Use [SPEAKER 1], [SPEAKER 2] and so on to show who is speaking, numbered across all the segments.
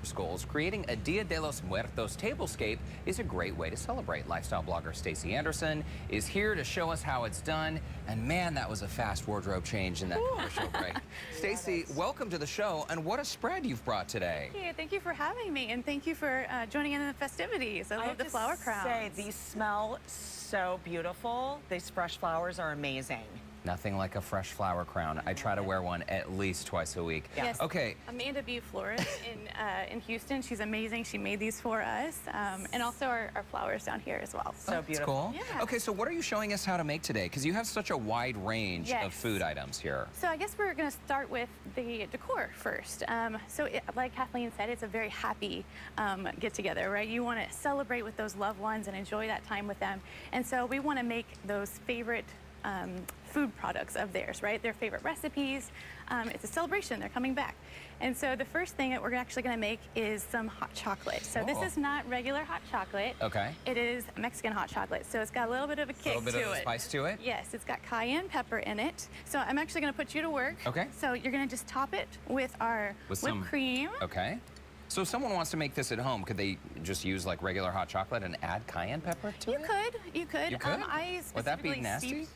[SPEAKER 1] Schools, creating a Dia de los Muertos tablescape is a great way to celebrate. Lifestyle blogger Stacey Anderson is here to show us how it's done. And man, that was a fast wardrobe change in that commercial break. Stacey, welcome to the show. And what a spread you've brought today.
[SPEAKER 2] Thank you for having me, and thank you for joining in the festivities. I love the flower crowns.
[SPEAKER 3] Say, these smell so beautiful. These fresh flowers are amazing.
[SPEAKER 1] Nothing like a fresh flower crown. I try to wear one at least twice a week.
[SPEAKER 2] Yes.
[SPEAKER 1] Okay.
[SPEAKER 2] Amanda B. Flores in Houston. She's amazing. She made these for us, and also our flowers down here as well.
[SPEAKER 3] So beautiful.
[SPEAKER 1] Cool.
[SPEAKER 2] Yeah.
[SPEAKER 1] Okay, so what are you showing us how to make today? Because you have such a wide range of food items here.
[SPEAKER 2] So I guess we're going to start with the decor first. Like Kathleen said, it's a very happy get-together, right? You want to celebrate with those loved ones and enjoy that time with them. And so we want to make those favorite food products of theirs, right? Their favorite recipes. It's a celebration. They're coming back. And so the first thing that we're actually going to make is some hot chocolate. So this is not regular hot chocolate.
[SPEAKER 1] Okay.
[SPEAKER 2] It is Mexican hot chocolate. So it's got a little bit of a kick to it.
[SPEAKER 1] A little bit of spice to it?
[SPEAKER 2] Yes, it's got cayenne pepper in it. So I'm actually going to put you to work. Okay. So you're going to just top it with our whipped cream.
[SPEAKER 1] Okay. So if someone wants to make this at home, could they just use like regular hot chocolate and add cayenne pepper to it?
[SPEAKER 2] You could.
[SPEAKER 1] You could? Would that be nasty?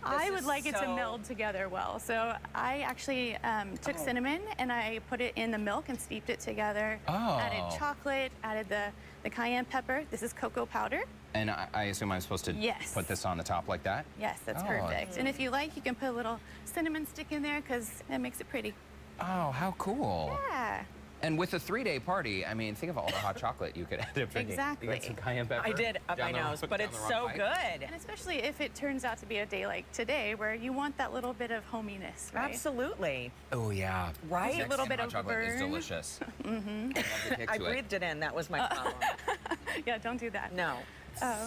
[SPEAKER 2] I would like it to meld together well. So I actually took cinnamon and I put it in the milk and steeped it together. Added chocolate, added the cayenne pepper. This is cocoa powder.
[SPEAKER 1] And I assume I'm supposed to put this on the top like that?
[SPEAKER 2] Yes, that's perfect. And if you like, you can put a little cinnamon stick in there because it makes it pretty.
[SPEAKER 1] Oh, how cool.
[SPEAKER 2] Yeah.
[SPEAKER 1] And with a 3-day party, I mean, think of all the hot chocolate you could end up drinking.
[SPEAKER 2] Exactly.
[SPEAKER 1] You got some cayenne pepper.
[SPEAKER 3] I did up my nose, but it's so good.
[SPEAKER 2] And especially if it turns out to be a day like today where you want that little bit of hominess, right?
[SPEAKER 3] Absolutely.
[SPEAKER 1] Oh, yeah.
[SPEAKER 3] Right?
[SPEAKER 2] A little bit of
[SPEAKER 1] chocolate
[SPEAKER 2] burn.
[SPEAKER 1] is delicious.
[SPEAKER 3] I breathed it in. That was my problem.
[SPEAKER 2] Yeah, don't do that.
[SPEAKER 3] No.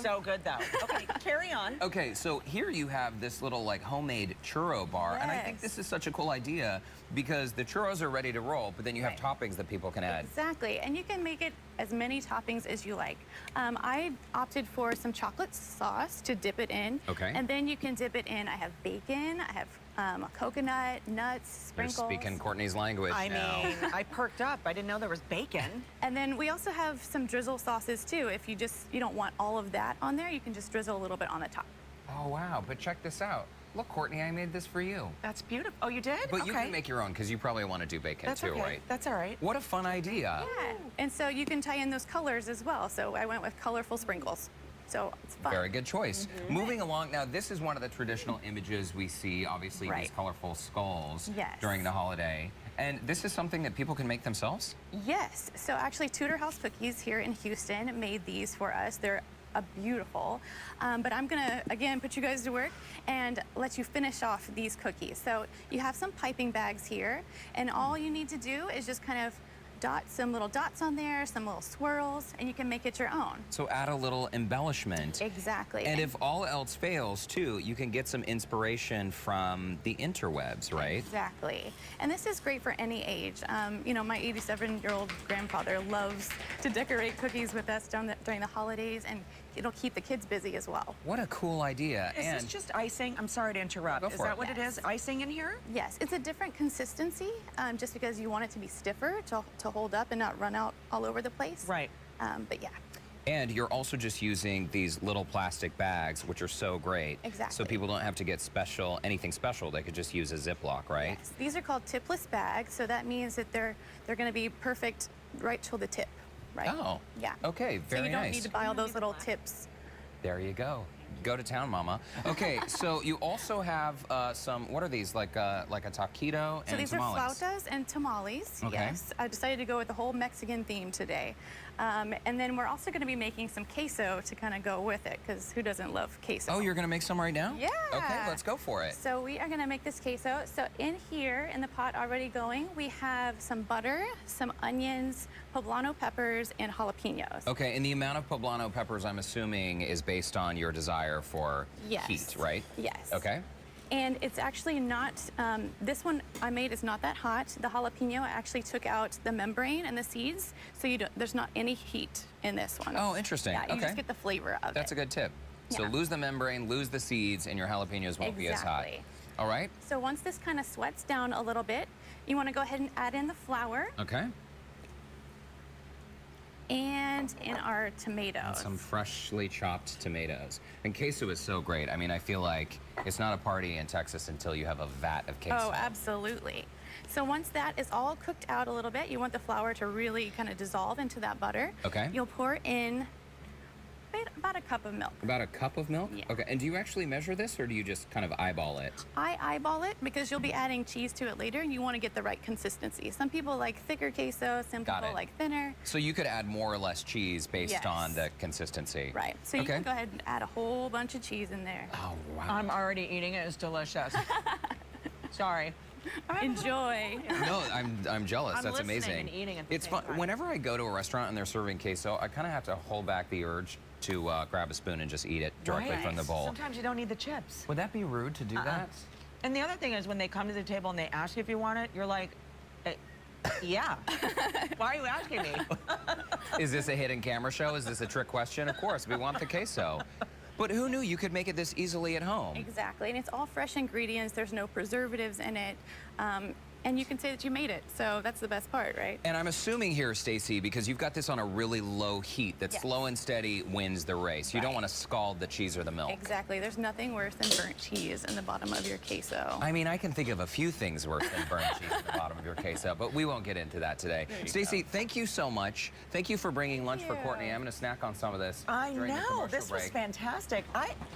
[SPEAKER 3] So good, though. Okay, carry on.
[SPEAKER 1] Okay, so here you have this little, like, homemade churro bar. And I think this is such a cool idea because the churros are ready to roll, but then you have toppings that people can add.
[SPEAKER 2] Exactly, and you can make it as many toppings as you like. I opted for some chocolate sauce to dip it in.
[SPEAKER 1] Okay.
[SPEAKER 2] And then you can dip it in. I have bacon, I have coconut, nuts, sprinkles.
[SPEAKER 1] You're speaking Courtney's language
[SPEAKER 3] I
[SPEAKER 1] now.
[SPEAKER 3] mean, I perked up. I didn't know there was bacon.
[SPEAKER 2] And then we also have some drizzle sauces too. If you don't want all of that on there, you can just drizzle a little bit on the top.
[SPEAKER 1] Oh, wow, but check this out. Look, Courtney, I made this for you.
[SPEAKER 3] That's beautiful. Oh, you did?
[SPEAKER 1] But you can make your own because you probably want to do bacon too, right?
[SPEAKER 3] That's all right.
[SPEAKER 1] What a fun idea.
[SPEAKER 2] Yeah, and so you can tie in those colors as well. So I went with colorful sprinkles. So it's fun.
[SPEAKER 1] Very good choice. Moving along, now this is one of the traditional images we see, obviously these colorful skulls during the holiday. And this is something that people can make themselves?
[SPEAKER 2] Yes. So actually Tudor House Cookies here in Houston made these for us. They're beautiful. But I'm gonna, again, put you guys to work and let you finish off these cookies. So you have some piping bags here, and all you need to do is just kind of dot some little dots on there, some little swirls, and you can make it your own.
[SPEAKER 1] So add a little embellishment.
[SPEAKER 2] Exactly.
[SPEAKER 1] And if all else fails, too, you can get some inspiration from the interwebs, right?
[SPEAKER 2] Exactly. And this is great for any age. You know, my 87-year-old grandfather loves to decorate cookies with us during the holidays, and it'll keep the kids busy as well.
[SPEAKER 1] What a cool idea.
[SPEAKER 3] Is this just icing? I'm sorry to interrupt. Is that what it is? Icing in here?
[SPEAKER 2] Yes. It's a different consistency just because you want it to be stiffer to hold up and not run out all over the place.
[SPEAKER 3] Right.
[SPEAKER 2] But yeah.
[SPEAKER 1] And you're also just using these little plastic bags, which are so great.
[SPEAKER 2] Exactly.
[SPEAKER 1] So people don't have to get anything special. They could just use a Ziploc, right?
[SPEAKER 2] Yes. These are called tipless bags, so that means that they're going to be perfect right till the tip. Right.
[SPEAKER 1] Oh.
[SPEAKER 2] Yeah.
[SPEAKER 1] Okay, very nice.
[SPEAKER 2] So you don't need to buy all those little tips.
[SPEAKER 1] There you go. Go to town, Mama. Okay, so you also have some, what are these, like a taquito and tamales?
[SPEAKER 2] So these are flautas and tamales, yes. I decided to go with the whole Mexican theme today. And then we're also going to be making some queso to kind of go with it, because who doesn't love queso?
[SPEAKER 1] Oh, you're going to make some right now?
[SPEAKER 2] Yeah.
[SPEAKER 1] Okay, let's go for it.
[SPEAKER 2] So we are going to make this queso. So in here, in the pot already going, we have some butter, some onions, poblano peppers, and jalapenos.
[SPEAKER 1] Okay, and the amount of poblano peppers, I'm assuming, is based on your desire for heat, right?
[SPEAKER 2] Yes.
[SPEAKER 1] Okay.
[SPEAKER 2] And it's actually not, this one I made is not that hot. The jalapeno, I actually took out the membrane and the seeds, so there's not any heat in this one.
[SPEAKER 1] Oh, interesting.
[SPEAKER 2] Yeah, you just get the flavor of it.
[SPEAKER 1] That's a good tip. So lose the membrane, lose the seeds, and your jalapenos won't be as hot. All right.
[SPEAKER 2] So once this kind of sweats down a little bit, you want to go ahead and add in the flour.
[SPEAKER 1] Okay.
[SPEAKER 2] and in our tomatoes.
[SPEAKER 1] And some freshly chopped tomatoes. And queso is so great. I mean, I feel like it's not a party in Texas until you have a vat of queso.
[SPEAKER 2] Oh, absolutely. So once that is all cooked out a little bit, you want the flour to really kind of dissolve into that butter.
[SPEAKER 1] Okay.
[SPEAKER 2] You'll pour in about a cup of milk.
[SPEAKER 1] About a cup of milk?
[SPEAKER 2] Yeah.
[SPEAKER 1] Okay, and do you actually measure this, or do you just kind of eyeball it?
[SPEAKER 2] I eyeball it because you'll be adding cheese to it later. You want to get the right consistency. Some people like thicker queso, some
[SPEAKER 1] Got
[SPEAKER 2] people
[SPEAKER 1] it.
[SPEAKER 2] like thinner.
[SPEAKER 1] So you could add more or less cheese based
[SPEAKER 2] Yes.
[SPEAKER 1] on the consistency.
[SPEAKER 2] Right. So you
[SPEAKER 1] Okay.
[SPEAKER 2] can go ahead and add a whole bunch of cheese in there.
[SPEAKER 1] Oh, wow.
[SPEAKER 3] I'm already eating it. It's delicious. Sorry.
[SPEAKER 2] Enjoy.
[SPEAKER 1] No, I'm jealous.
[SPEAKER 3] I'm
[SPEAKER 1] That's
[SPEAKER 3] listening
[SPEAKER 1] amazing.
[SPEAKER 3] and eating at the
[SPEAKER 1] It's
[SPEAKER 3] same
[SPEAKER 1] fun.
[SPEAKER 3] time.
[SPEAKER 1] Whenever I go to a restaurant and they're serving queso, I kind of have to hold back the urge to grab a spoon and just eat it directly
[SPEAKER 3] Right.
[SPEAKER 1] from the bowl.
[SPEAKER 3] Sometimes you don't need the chips.
[SPEAKER 1] Would that be rude to do that?
[SPEAKER 3] And the other thing is when they come to the table and they ask you if you want it, you're like, yeah. Why are you asking me?
[SPEAKER 1] Is this a hidden camera show? Is this a trick question? Of course, we want the queso. But who knew you could make it this easily at home?
[SPEAKER 2] Exactly. And it's all fresh ingredients. There's no preservatives in it. And you can say that you made it. So that's the best part, right?
[SPEAKER 1] And I'm assuming here, Stacy, because you've got this on a really low heat, that
[SPEAKER 2] Yes.
[SPEAKER 1] slow and steady wins the race. You don't
[SPEAKER 2] Right.
[SPEAKER 1] want to scald the cheese or the milk.
[SPEAKER 2] Exactly. There's nothing worse than burnt cheese in the bottom of your queso.
[SPEAKER 1] I mean, I can think of a few things worse than burnt cheese at the bottom of your queso, but we won't get into that today. Stacy, thank you so much. Thank you for bringing lunch for
[SPEAKER 2] you.
[SPEAKER 1] Courtney. I'm going to snack on some of this.
[SPEAKER 3] I
[SPEAKER 1] during the
[SPEAKER 3] know.
[SPEAKER 1] commercial
[SPEAKER 3] This was
[SPEAKER 1] break.
[SPEAKER 3] fantastic.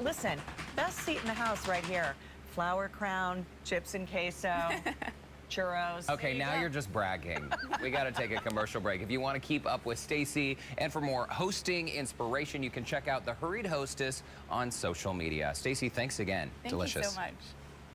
[SPEAKER 3] Listen, best seat in the house right here. Flour crown, chips and queso, churros.
[SPEAKER 1] Okay, now you're just bragging. We got to take a commercial break. If you want to keep up with Stacy and for more hosting inspiration, you can check out the Hurried Hostess on social media. Stacy, thanks again.
[SPEAKER 2] Thank
[SPEAKER 1] Delicious.
[SPEAKER 2] you so much.